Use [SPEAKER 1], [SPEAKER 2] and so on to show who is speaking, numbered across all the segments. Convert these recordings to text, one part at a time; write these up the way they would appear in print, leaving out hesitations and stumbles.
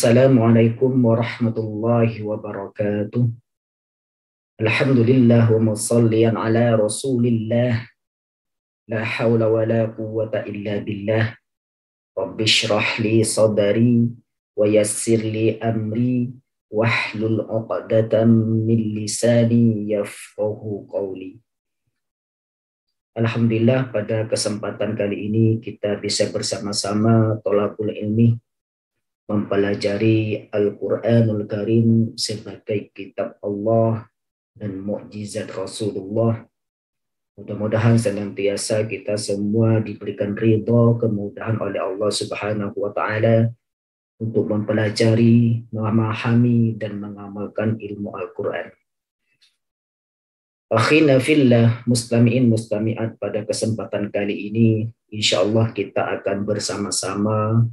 [SPEAKER 1] Assalamualaikum warahmatullahi wabarakatuh. Alhamdulillah wa musalliyan ala rasulillah. La hawla wa la quwwata illa billah. Rabbi shrah li sadari wa yassir li amri wahlul 'uqdatam min lisani yafqahu qawli. Alhamdulillah pada kesempatan kali ini kita bisa bersama-sama thalabul ilmi mempelajari Al-Quranul Karim sebagai kitab Allah dan mukjizat Rasulullah. Mudah-mudahan senantiasa kita semua diberikan ridho, kemudahan oleh Allah Subhanahu wa Ta'ala untuk mempelajari, memahami, dan mengamalkan ilmu Al-Quran. Akhina fillah, mustami'in mustami'at, pada kesempatan kali ini insya Allah kita akan bersama-sama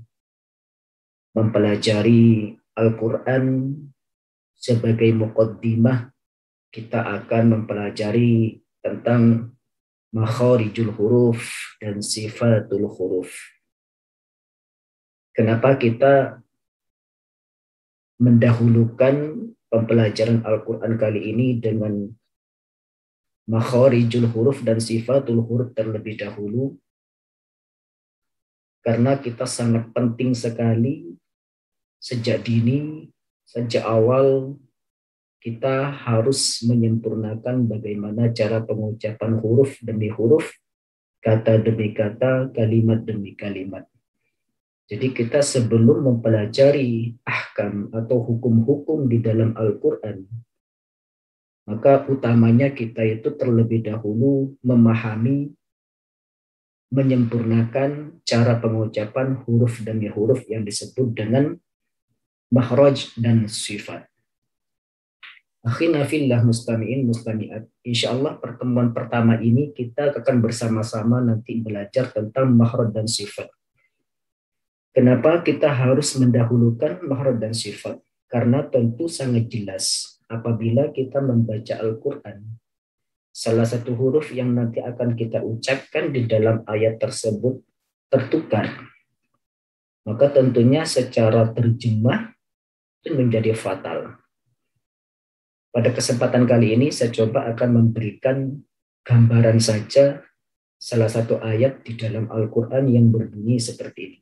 [SPEAKER 1] mempelajari Al-Quran sebagai muqaddimah. Kita akan mempelajari tentang makharijul huruf dan sifatul huruf. Kenapa kita mendahulukan pembelajaran Al-Quran kali ini dengan makharijul huruf dan sifatul huruf terlebih dahulu? Karena kita sangat penting sekali sejak dini, sejak awal kita harus menyempurnakan bagaimana cara pengucapan huruf demi huruf, kata demi kata, kalimat demi kalimat. Jadi kita sebelum mempelajari ahkam atau hukum-hukum di dalam Al-Quran, maka utamanya kita itu terlebih dahulu memahami, menyempurnakan cara pengucapan huruf demi huruf yang disebut dengan makhraj dan sifat. Akhina fillah mustami'in mustami'at. Insyaallah pertemuan pertama ini kita akan bersama-sama nanti belajar tentang makhraj dan sifat. Kenapa kita harus mendahulukan makhraj dan sifat? Karena tentu sangat jelas apabila kita membaca Al-Quran, salah satu huruf yang nanti akan kita ucapkan di dalam ayat tersebut tertukar, maka tentunya secara terjemah itu menjadi fatal. Pada kesempatan kali ini saya coba akan memberikan gambaran saja salah satu ayat di dalam Al-Quran yang berbunyi seperti ini.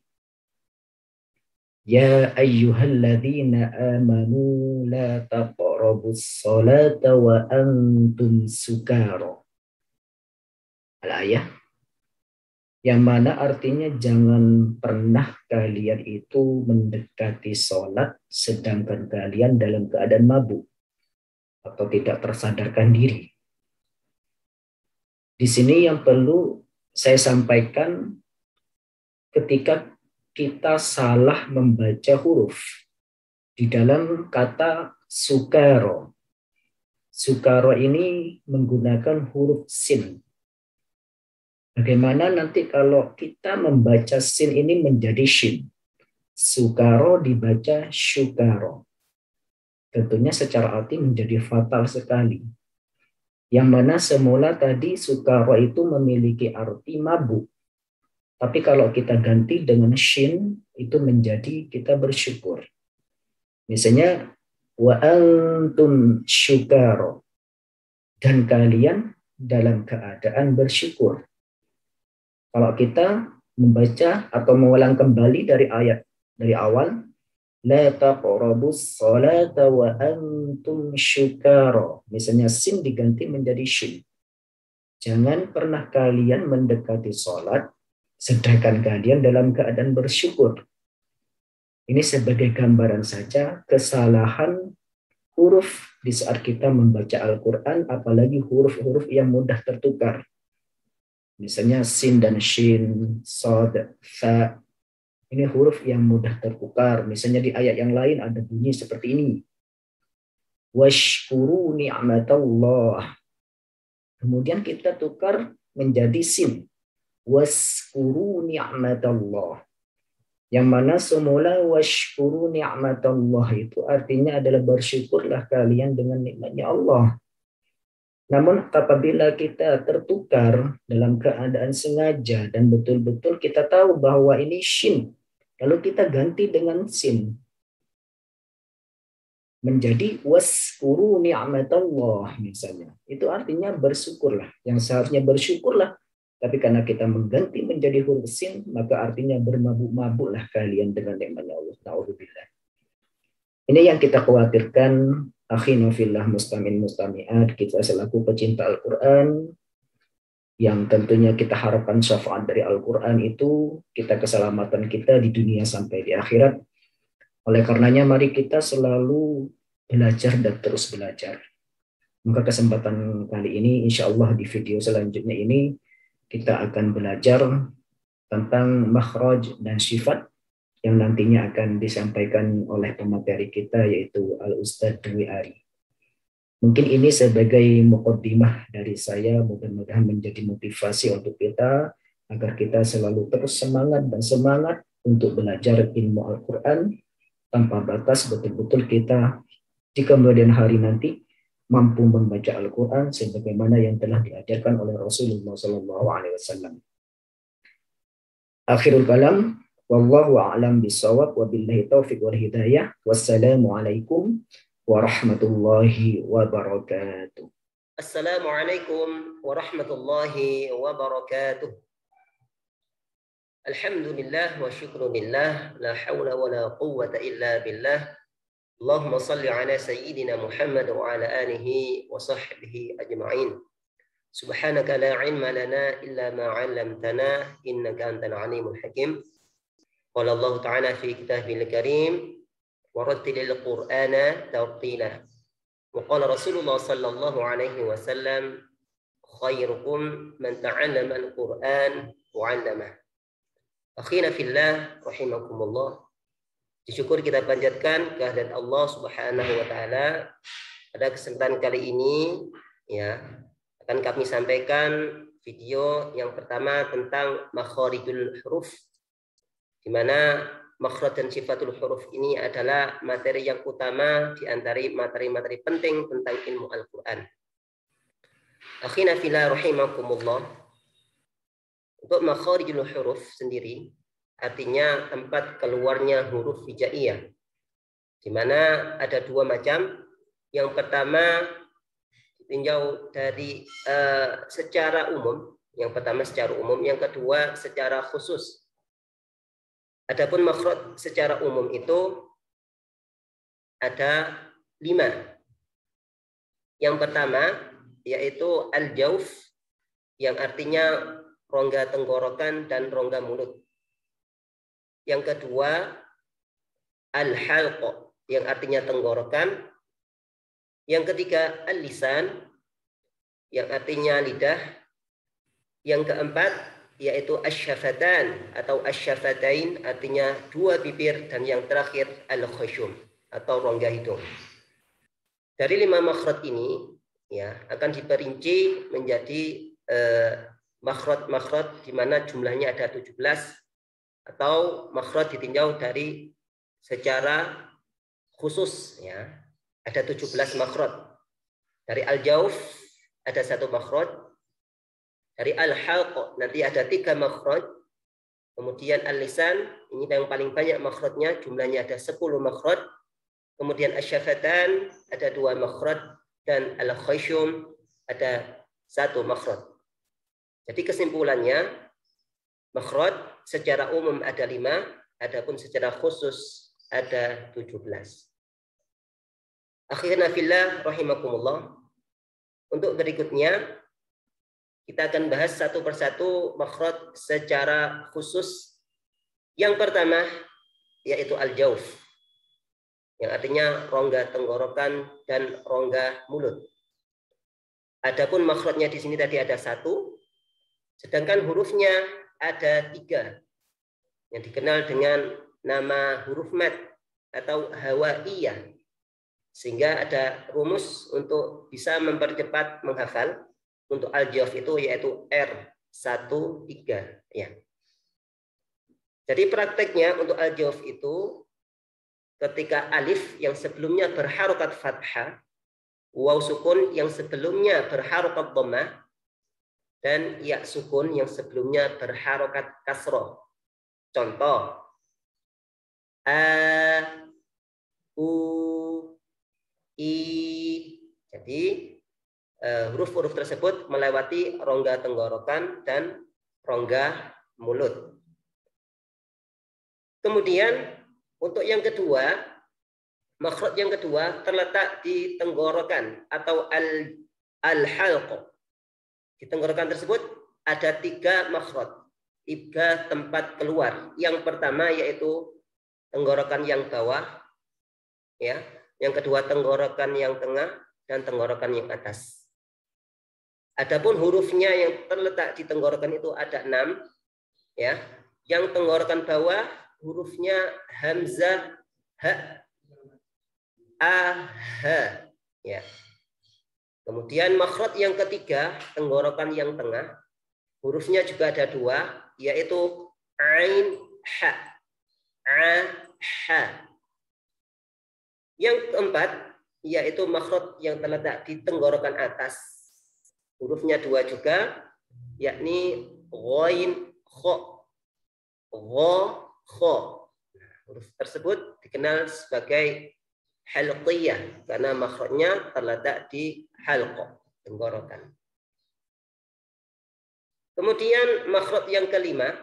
[SPEAKER 1] Ya ayyuhalladzina amanu la taqrabus salata wa antum sukara. Al-ayah yang mana artinya jangan pernah kalian itu mendekati sholat sedangkan kalian dalam keadaan mabuk atau tidak tersadarkan diri. Di sini yang perlu saya sampaikan, ketika kita salah membaca huruf di dalam kata sukaro. Sukaro ini menggunakan huruf sin. Bagaimana nanti kalau kita membaca sin ini menjadi shin? Sukaro dibaca syukaro. Tentunya secara arti menjadi fatal sekali. Yang mana semula tadi sukaro itu memiliki arti mabuk. Tapi kalau kita ganti dengan shin, itu menjadi kita bersyukur. Misalnya, wa antum syukaro. Dan kalian dalam keadaan bersyukur. Kalau kita membaca atau mengulang kembali dari ayat dari awal, la taqrabus salata wa antum syukara. Misalnya sin diganti menjadi shin. Jangan pernah kalian mendekati salat sedangkan kalian dalam keadaan bersyukur. Ini sebagai gambaran saja kesalahan huruf di saat kita membaca Al-Quran, apalagi huruf-huruf yang mudah tertukar. Misalnya sin dan shin, sad, fa. Ini huruf yang mudah tertukar. Misalnya di ayat yang lain ada bunyi seperti ini. Washkuru ni'matallah. Kemudian kita tukar menjadi sin. Waskuru ni'matallah. Yang mana semula washkuru ni'matallah itu artinya adalah bersyukurlah kalian dengan nikmatnya Allah. Namun apabila kita tertukar dalam keadaan sengaja dan betul-betul kita tahu bahwa ini shin, lalu kita ganti dengan sin, menjadi waskuru ni'matallah misalnya. Itu artinya bersyukurlah. Yang seharusnya bersyukurlah. Tapi karena kita mengganti menjadi huruf sin, maka artinya bermabuk-mabuklah kalian dengan nikmatnya Allah. Na'udzubillah. Ini yang kita khawatirkan, akhina fillah mustamin mustami'at, kita selaku pecinta Al-Quran, yang tentunya kita harapkan syafaat dari Al-Quran itu, kita keselamatan kita di dunia sampai di akhirat. Oleh karenanya mari kita selalu belajar dan terus belajar. Maka kesempatan kali ini insya Allah di video selanjutnya ini kita akan belajar tentang makhraj dan sifat yang nantinya akan disampaikan oleh pemateri kita yaitu Al-Ustadz Dwi Ari. Mungkin ini sebagai muqaddimah dari saya, mudah-mudahan menjadi motivasi untuk kita agar kita selalu terus semangat dan semangat untuk belajar ilmu Al-Quran tanpa batas. Betul-betul kita di kemudian hari nanti mampu membaca Al-Quran sebagaimana yang telah diajarkan oleh Rasulullah SAW. Akhirul kalam, wallahu a'lam bishawab, wabillahi taufiq wal hidayah. Wassalamualaikum warahmatullahi wabarakatuh.
[SPEAKER 2] Assalamualaikum warahmatullahi wabarakatuh. Alhamdulillah wa syukrulillah, la hawla wa la quwwata illa billah. Allahumma salli ala sayyidina Muhammad wa ala alihi wa sahbihi ajma'in. Subhanaka la ilma lana illa ma 'allamtana innaka antal alimul hakim. Qala Allah ta'ala fi kitabil karim wa rattilil qur'ana tartila. Wa qala Rasulullah sallallahu alaihi wasallam khairukum man ta'allama al-Qur'an wa 'allamah. Akhina fillah rahimakumullah. Disyukur kita panjatkan kehadirat Allah Subhanahu wa taala. Pada kesempatan kali ini ya akan kami sampaikan video yang pertama tentang makharijul huruf, di mana makhraj dan sifatul huruf ini adalah materi yang utama di antara materi-materi penting tentang ilmu Al-Qur'an. Akhina fillah rahimakumullah. Untuk makharijul huruf sendiri artinya tempat keluarnya huruf hijaiyah, di mana ada dua macam. Yang pertama ditinjau dari secara umum, yang pertama secara umum, yang kedua secara khusus. Adapun makhraj secara umum itu ada 5. Yang pertama yaitu al-jauf, yang artinya rongga tenggorokan dan rongga mulut. Yang kedua al-halq, yang artinya tenggorokan. Yang ketiga al-lisan, yang artinya lidah. Yang keempat yaitu asy-syafatan atau asy-syafatain, artinya dua bibir. Dan yang terakhir al-khusyum atau rongga hidung. Dari 5 makhraj ini ya akan diperinci menjadi makhraj-makhraj di mana jumlahnya ada 17, atau makhraj ditinjau dari secara khusus ya ada 17 makhraj. Dari al-jauf ada 1 makhraj, dari al-halq nanti ada 3 makhraj, kemudian al-lisan ini yang paling banyak makhrajnya, jumlahnya ada 10 makhraj, kemudian asy-syafatan ada 2 makhraj, dan al-khusyum ada 1 makhraj. Jadi kesimpulannya, makhraj secara umum ada 5, adapun secara khusus ada 17. Akhirna fillah rahimakumullah. Untuk berikutnya kita akan bahas satu persatu makhraj secara khusus. Yang pertama yaitu al-jauf, yang artinya rongga tenggorokan dan rongga mulut. Adapun makhrajnya di sini tadi ada 1, sedangkan hurufnya ada 3 yang dikenal dengan nama huruf mad atau hawaiyah, sehingga ada rumus untuk bisa mempercepat menghafal. Untuk al-jauf itu yaitu R13 ya. Jadi prakteknya untuk al-jauf itu ketika alif yang sebelumnya berharokat fathah, waw sukun yang sebelumnya berharokat dhammah, dan ya sukun yang sebelumnya berharokat kasroh. Contoh, a, u, I. Jadi huruf-huruf tersebut melewati rongga tenggorokan dan rongga mulut. Kemudian untuk yang kedua, makhraj yang kedua terletak di tenggorokan atau al-halq. Di tenggorokan tersebut ada 3 makhraj, 3 tempat keluar. Yang pertama yaitu tenggorokan yang bawah, ya. Yang kedua tenggorokan yang tengah dan tenggorokan yang atas. Adapun hurufnya yang terletak di tenggorokan itu ada 6, ya. Yang tenggorokan bawah hurufnya hamzah, ha, a, ha, ya. Kemudian makhraj yang ketiga, tenggorokan yang tengah, hurufnya juga ada 2, yaitu ain, ha, a, ha. Yang keempat, yaitu makhraj yang terletak di tenggorokan atas, hurufnya 2 juga, yakni ghain, kha, gha, kha. Huruf tersebut dikenal sebagai halqiyah karena makhrajnya terletak di halq, tenggorokan. Kemudian makhraj yang kelima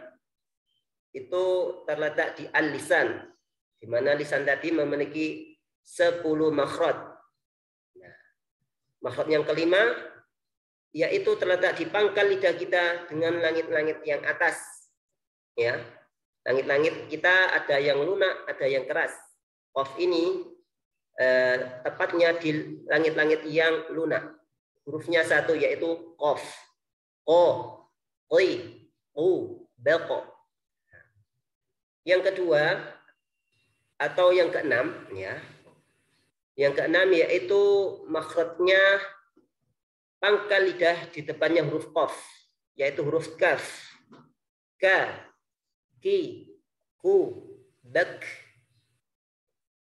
[SPEAKER 2] itu terletak di al-lisan, di mana lisan tadi memiliki 10 makhraj. Nah, makhraj yang kelima yaitu terletak di pangkal lidah kita dengan langit-langit yang atas. Ya, langit-langit kita ada yang lunak, ada yang keras. Qaf ini tepatnya di langit-langit yang lunak. Hurufnya 1 yaitu qaf, qa, qi, u, baqa. Yang kedua atau yang keenam, ya. Yang keenam yaitu makhrajnya pangkal lidah di depannya huruf qaf, yaitu huruf kaf, ka, ki, ku, bak.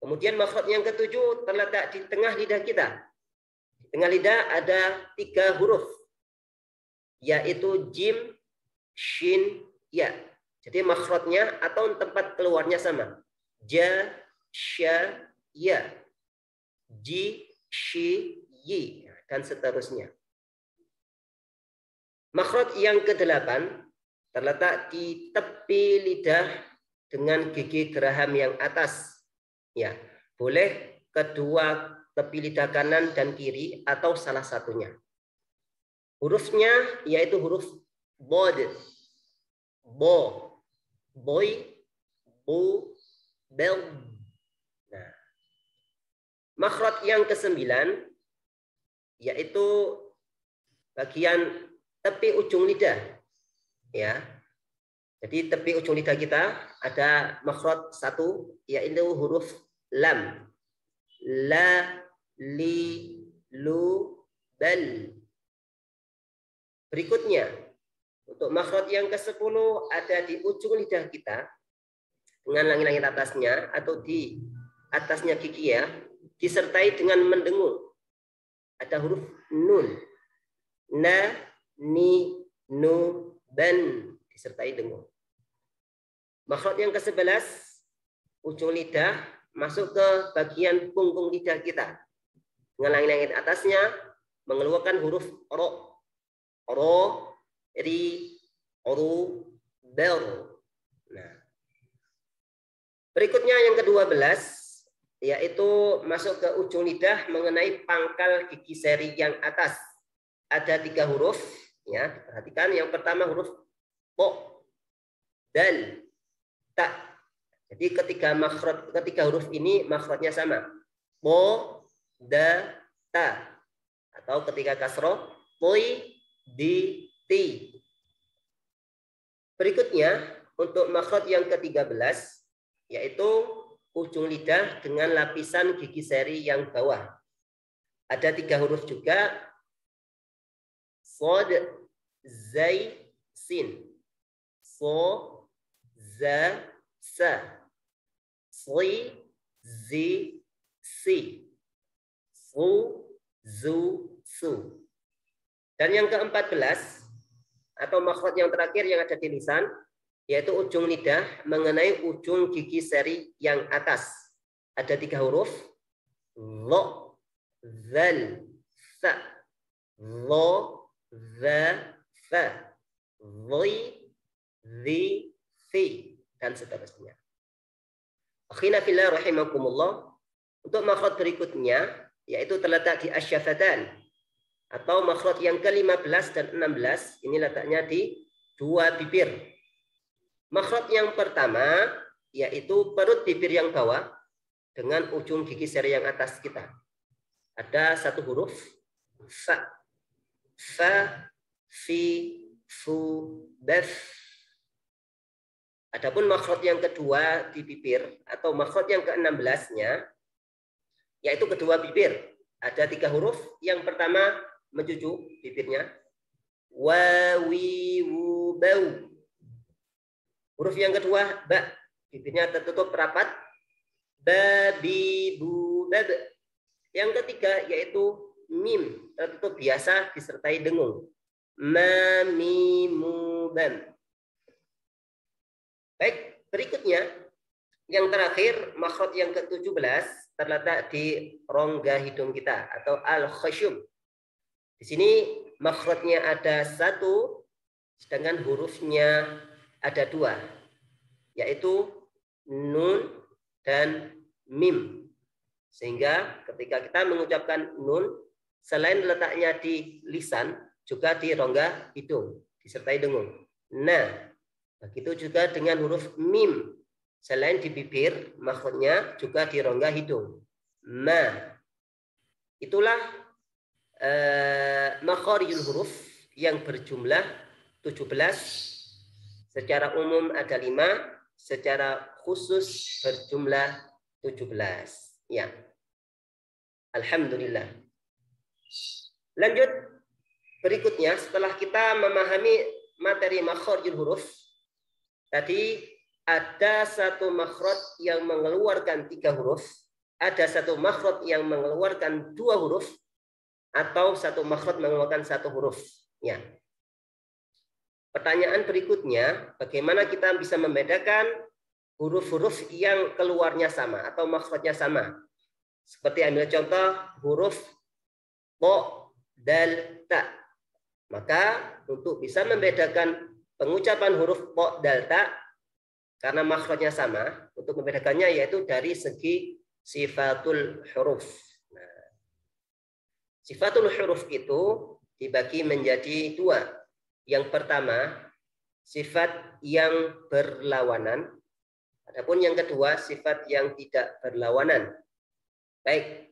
[SPEAKER 2] Kemudian makhraj yang ketujuh terletak di tengah lidah kita. Di tengah lidah ada 3 huruf, yaitu jim, shin, ya. Jadi makhrajnya atau tempat keluarnya sama. Ja, sya, ya. Ji, shi, yi, dan seterusnya. Makhraj yang ke-8 terletak di tepi lidah dengan gigi geraham yang atas. Ya, boleh kedua tepi lidah kanan dan kiri atau salah satunya. Hurufnya yaitu huruf bod, bo, boy, bu, bel. Nah, makhraj yang ke-9 yaitu bagian tepi ujung lidah, ya. Jadi tepi ujung lidah kita ada makhraj 1 yaitu huruf lam, la, li, lu, bal. Berikutnya untuk makhraj yang ke-10 ada di ujung lidah kita dengan langit-langit atasnya atau di atasnya gigi, ya, disertai dengan mendengung. Ada huruf nun, na, ni, nu, ban, disertai dengung. Makhraj yang ke-11 ujung lidah masuk ke bagian punggung lidah kita dengan langit-langit atasnya mengeluarkan huruf ro, ro, ri, ru, ber. Nah, berikutnya yang ke-12 yaitu masuk ke ujung lidah mengenai pangkal gigi seri yang atas. Ada 3 huruf, ya, perhatikan. Yang pertama huruf po, dal, ta. Jadi ketiga huruf ini makhrajnya sama. Po, da, ta. Atau ketika kasroh, poi, di, ti. Berikutnya untuk makhraj yang ke-13 yaitu ujung lidah dengan lapisan gigi seri yang bawah. Ada 3 huruf juga. Sod, zai, sin. So, za, sa. Si, zi, si. Su, zu, su. Dan yang ke-14 atau makhraj yang terakhir yang ada di lisan yaitu ujung lidah mengenai ujung gigi seri yang atas. Ada 3 huruf. Lo, zal, sa, lo, za, fa, zi, zi, fi, dan seterusnya. Akhina fillah rahimakumullah. Untuk makhraj berikutnya, yaitu terletak di asyafatan, atau makhraj yang ke-15 dan 16, ini letaknya di dua bibir. Makhraj yang pertama, yaitu perut bibir yang bawah, dengan ujung gigi seri yang atas kita. Ada satu huruf, fa, fa, fi, fu, baf. Adapun makhraj yang kedua di bibir atau makhraj yang ke-16-nya yaitu kedua bibir. Ada 3 huruf. Yang pertama mencucu bibirnya. Wa, wi, wu, bau. Huruf yang kedua ba. Bibirnya tertutup rapat. Ba, bi, bu, bab. Yang ketiga yaitu mim. Tertutup biasa disertai dengung. Ma, mi, mu, bam. Baik, berikutnya yang terakhir makhraj yang ke-17 terletak di rongga hidung kita atau al-khasyum. Di sini makhrajnya ada 1, sedangkan hurufnya ada 2, yaitu nun dan mim. Sehingga ketika kita mengucapkan nun, selain letaknya di lisan, juga di rongga hidung disertai dengung. Nah, begitu juga dengan huruf mim. Selain di bibir, makhrajnya juga di rongga hidung. Ma. Itulah makharijul huruf yang berjumlah 17. Secara umum ada 5, secara khusus berjumlah 17. Ya. Alhamdulillah. Lanjut. Berikutnya, setelah kita memahami materi makharijul huruf, tadi ada satu makhraj yang mengeluarkan 3 huruf, ada satu makhraj yang mengeluarkan 2 huruf, atau satu makhraj mengeluarkan 1 huruf. Ya. Pertanyaan berikutnya, bagaimana kita bisa membedakan huruf-huruf yang keluarnya sama atau makhrajnya sama? Seperti ambil contoh huruf po, dal, ta. Maka untuk bisa membedakan pengucapan huruf po, dal, ta, karena makhrajnya sama, untuk membedakannya yaitu dari segi sifatul huruf. Nah, sifatul huruf itu dibagi menjadi 2. Yang pertama, sifat yang berlawanan. Adapun yang kedua, sifat yang tidak berlawanan. Baik.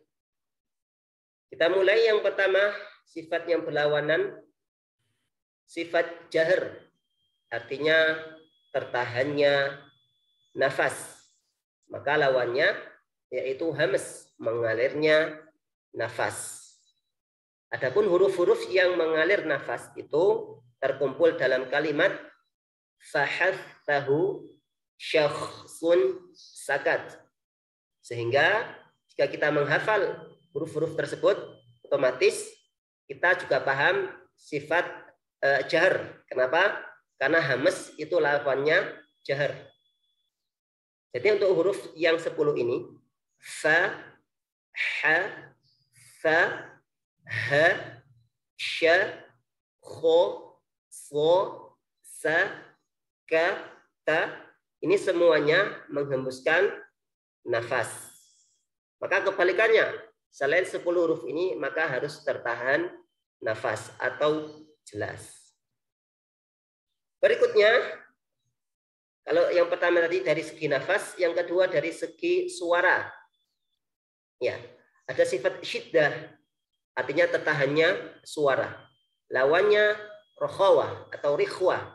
[SPEAKER 2] Kita mulai yang pertama, sifat yang berlawanan. Sifat jahr. Artinya tertahannya nafas. Maka lawannya yaitu hams, mengalirnya nafas. Adapun huruf-huruf yang mengalir nafas itu terkumpul dalam kalimat fahathahu syakhsun sakat. Sehingga jika kita menghafal huruf-huruf tersebut, otomatis kita juga paham sifat jahr. Kenapa? Karena hamas itu lawannya jahr. Jadi untuk huruf yang 10 ini, fa, ha, fa, ha, sya, kho, so, sa, ka, ta, ini semuanya menghembuskan nafas. Maka kebalikannya, selain 10 huruf ini, maka harus tertahan nafas atau jelas. Berikutnya, kalau yang pertama tadi dari segi nafas, yang kedua dari segi suara. Ya, ada sifat syiddah, artinya tertahannya suara. Lawannya rokhawah atau rikhwah,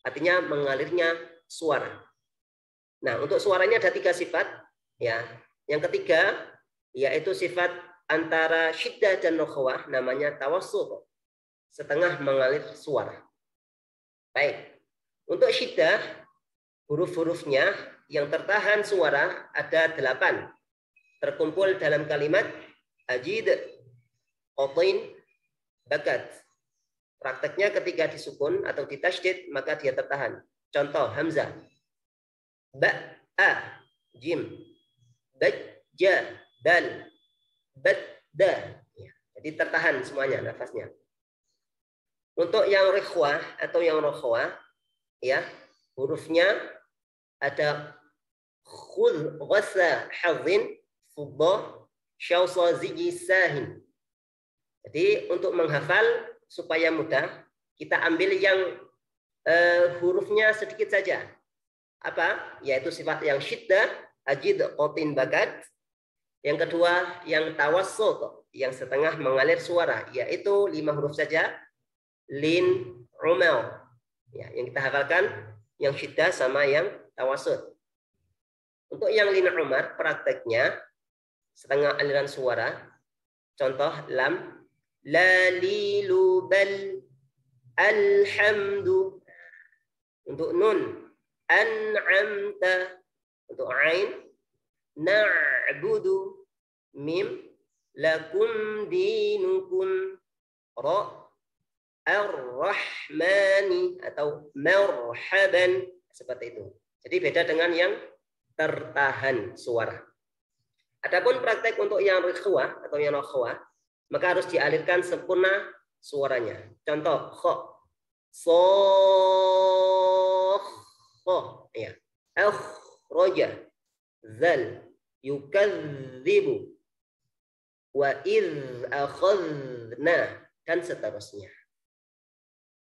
[SPEAKER 2] artinya mengalirnya suara. Nah, untuk suaranya ada 3 sifat. Ya, yang ketiga yaitu sifat antara syiddah dan rokhawah, namanya tawassut, setengah mengalir suara. Baik, untuk syiddah huruf-hurufnya yang tertahan suara ada 8. Terkumpul dalam kalimat ajid, qatin, bakat. Prakteknya ketika disukun atau ditasydid maka dia tertahan. Contoh hamzah. Ba, a, jim. Baj, ja, dal. Bat, da. Ya. Jadi tertahan semuanya nafasnya. Untuk yang rikhwah atau yang rokhwah, ya hurufnya ada khudh, ghasa, hadzin, fuddah, syausa, ziji, sahin. Jadi untuk menghafal supaya mudah, kita ambil yang hurufnya sedikit saja. Apa? Yaitu sifat yang syiddah, ajid, qatin, bakat. Yang kedua yang tawassut, yang setengah mengalir suara, yaitu 5 huruf saja. Lin, umel. Ya, yang kita hafalkan yang syiddah sama yang tawassut. Untuk yang lin umar, prakteknya setengah aliran suara. Contoh lam, la lilu bal alhamdu. Untuk nun, an'amta. Untuk ain, na'budu. Mim, lakum dinukum. Ra, ar-rahmani atau marhaban, seperti itu. Jadi beda dengan yang tertahan suara. Adapun praktek untuk yang rikhwah atau yang rokhwah, maka harus dialirkan sempurna suaranya. Contoh kho, so, kho, ya, akhraja, zal, yukadzibu, wa idh akhadna, dan seterusnya.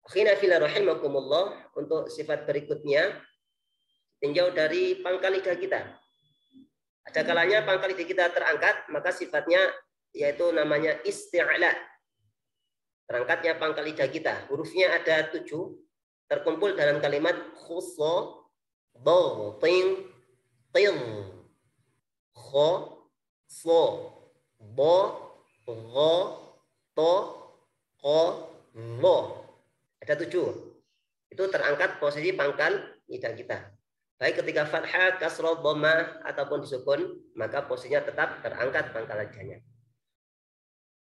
[SPEAKER 2] Akhina fillah rahimakumullah, untuk sifat berikutnya tinjau dari pangkal lidah kita. Ada kalanya pangkal lidah kita terangkat, maka sifatnya yaitu namanya isti'la. Terangkatnya pangkal lidah kita. Hurufnya ada 7, terkumpul dalam kalimat khusso, dhatin, tin, kho, so, bo, gho, to, ko, lo. Ada 7. Itu terangkat posisi pangkal lidah kita. Baik ketika fathah, kasrah, dhammah ataupun disukun, maka posisinya tetap terangkat pangkal lidahnya.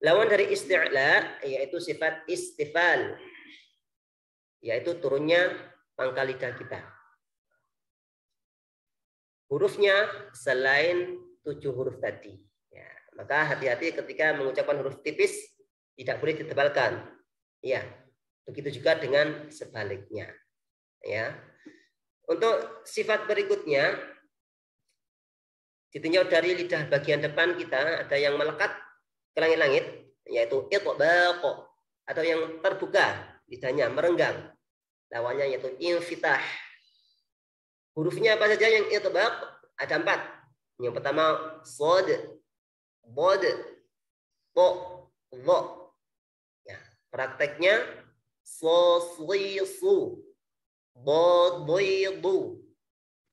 [SPEAKER 2] Lawan dari isti'la yaitu sifat istifal, yaitu turunnya pangkal lidah kita. Hurufnya selain 7 huruf tadi. Ya, maka hati-hati ketika mengucapkan huruf tipis, tidak boleh ditebalkan. Ya, begitu juga dengan sebaliknya. Ya. Untuk sifat berikutnya, ditinjau dari lidah bagian depan kita, ada yang melekat ke langit-langit, yaitu itbaq, atau yang terbuka, lidahnya merenggang. Lawannya yaitu infitah. Hurufnya apa saja yang itbaq? Ada 4. Yang pertama sod, bod, to, lo. Ya, prakteknya so, sli, su, Dodidu,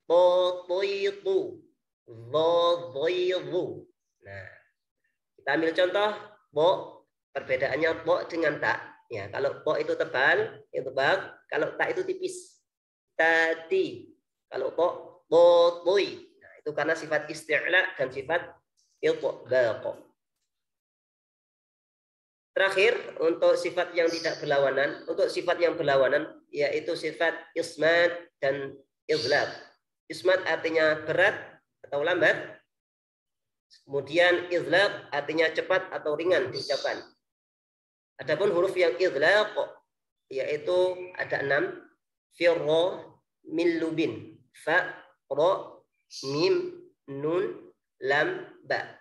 [SPEAKER 2] Totoidu, Dodidu. Nah, kita ambil contoh bo, perbedaannya bo dengan tak. Ya, kalau bo itu tebal, itu tebal. Kalau tak itu tipis. Tadi. Kalau bo, totoi. Nah, itu karena sifat isti'la dan sifat itbaq. Terakhir, untuk sifat yang tidak berlawanan, untuk sifat yang berlawanan, yaitu sifat ismat dan idlaq. Ismat artinya berat atau lambat. Kemudian idlaq artinya cepat atau ringan diucapkan. Adapun huruf yang idlaq, yaitu ada 6. Firra, min, lubin. Fa, ro, mim, nun, lam, ba.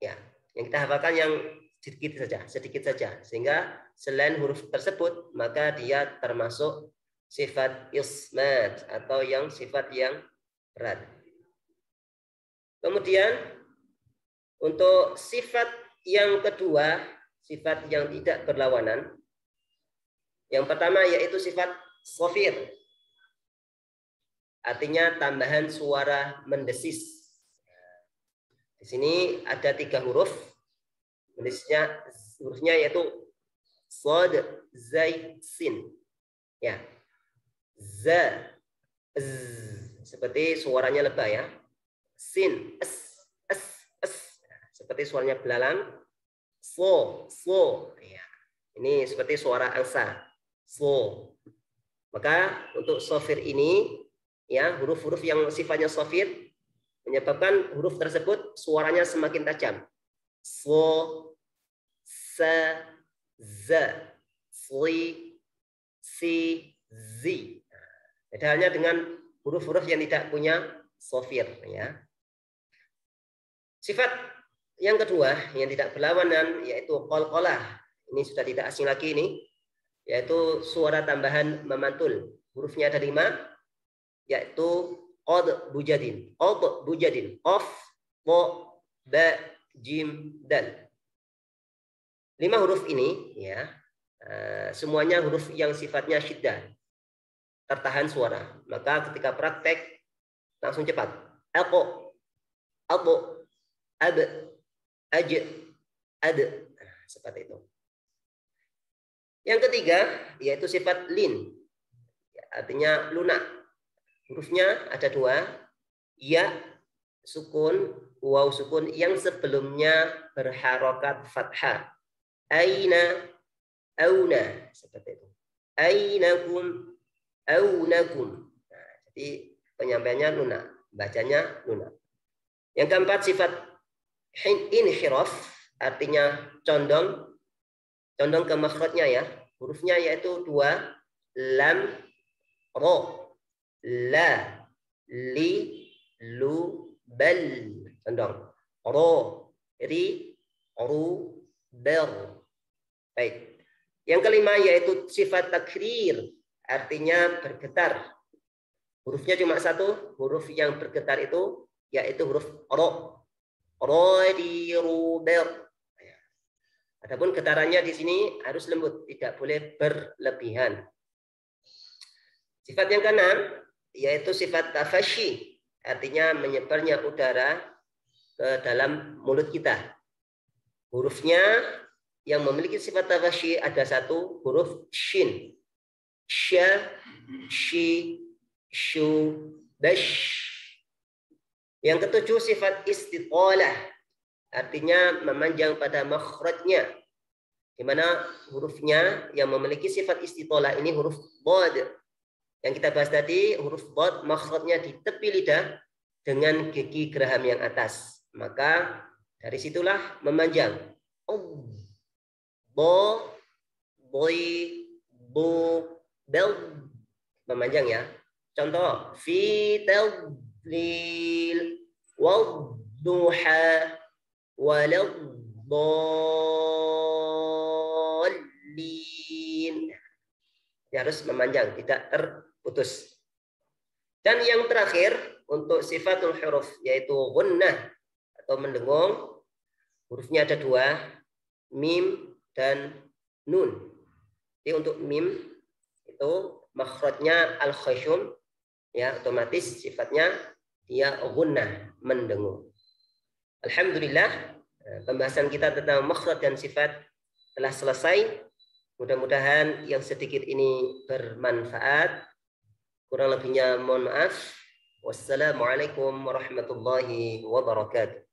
[SPEAKER 2] Ya, yang kita hafalkan yang sedikit saja, sehingga selain huruf tersebut maka dia termasuk sifat ismat atau yang sifat yang berat. Kemudian untuk sifat yang kedua, sifat yang tidak berlawanan, yang pertama yaitu sifat shafir, artinya tambahan suara mendesis. Di sini ada 3 huruf. Hurufnya yaitu sod, zai, sin. Ya. Za, z, seperti suaranya lebah ya. Sin, s, seperti suaranya belalang. So, ya. Ini seperti suara angsa. So. Maka untuk shafir ini, ya, huruf-huruf yang sifatnya shafir menyebabkan huruf tersebut suaranya semakin tajam. so, sa, za, sli, si, zi. Beda halnya dengan huruf-huruf yang tidak punya shofir, ya. Sifat yang kedua yang tidak berlawanan yaitu qalqalah. Ini sudah tidak asing lagi ini, yaitu suara tambahan memantul. Hurufnya ada 5, yaitu qad bujadin. Qad bujadin. Qaf, ta, ba, jim, dal. 5 huruf ini, ya, semuanya huruf yang sifatnya syiddah, tertahan suara. Maka ketika praktek langsung cepat. Aqo, abo, ab, aj, ad. Seperti itu. Yang ketiga yaitu sifat lin, artinya lunak. Hurufnya ada 2, ya sukun, waw sukun yang sebelumnya berharokat fathah. Aina, auna, seperti itu. Ainakum, aunakum. Nah, jadi penyampaiannya lunak, bacanya lunak. Yang keempat sifat inhiraf, artinya condong ke makhrajnya, ya. Hurufnya yaitu 2, lam, ro, la, li, lu, bal. Condong. Ro, ri, ru, ber. Baik. Yang kelima yaitu sifat takrir, artinya bergetar. Hurufnya cuma 1, huruf yang bergetar itu yaitu huruf ro. Ro, ri, ru, ber. Adapun getarannya di sini harus lembut, tidak boleh berlebihan. Sifat yang keenam yaitu sifat tafashi, artinya menyebarnya udara ke dalam mulut kita. Hurufnya yang memiliki sifat tafashi ada 1, huruf shin. Sya, shi, shu, bash. Yang ketujuh sifat istitalah, artinya memanjang pada makhrajnya, di mana hurufnya yang memiliki sifat istitolah ini huruf dhad. Yang kita bahas tadi, huruf dhad makhrajnya di tepi lidah dengan gigi geraham yang atas. Maka dari situlah memanjang. Bo, boy, bo, bel. Memanjang, ya. Contoh, fi tadlil, wadduha, waladhdallin. Ya, harus memanjang, tidak terputus. Dan yang terakhir untuk sifatul huruf yaitu gunnah atau mendengung. Hurufnya ada 2, mim dan nun. Jadi untuk mim itu makhrajnya al-khayshum, ya, otomatis sifatnya dia gunnah, mendengung. Alhamdulillah, pembahasan kita tentang makhraj dan sifat telah selesai. Mudah-mudahan yang sedikit ini bermanfaat. Kurang lebihnya mohon maaf. Wassalamualaikum warahmatullahi wabarakatuh.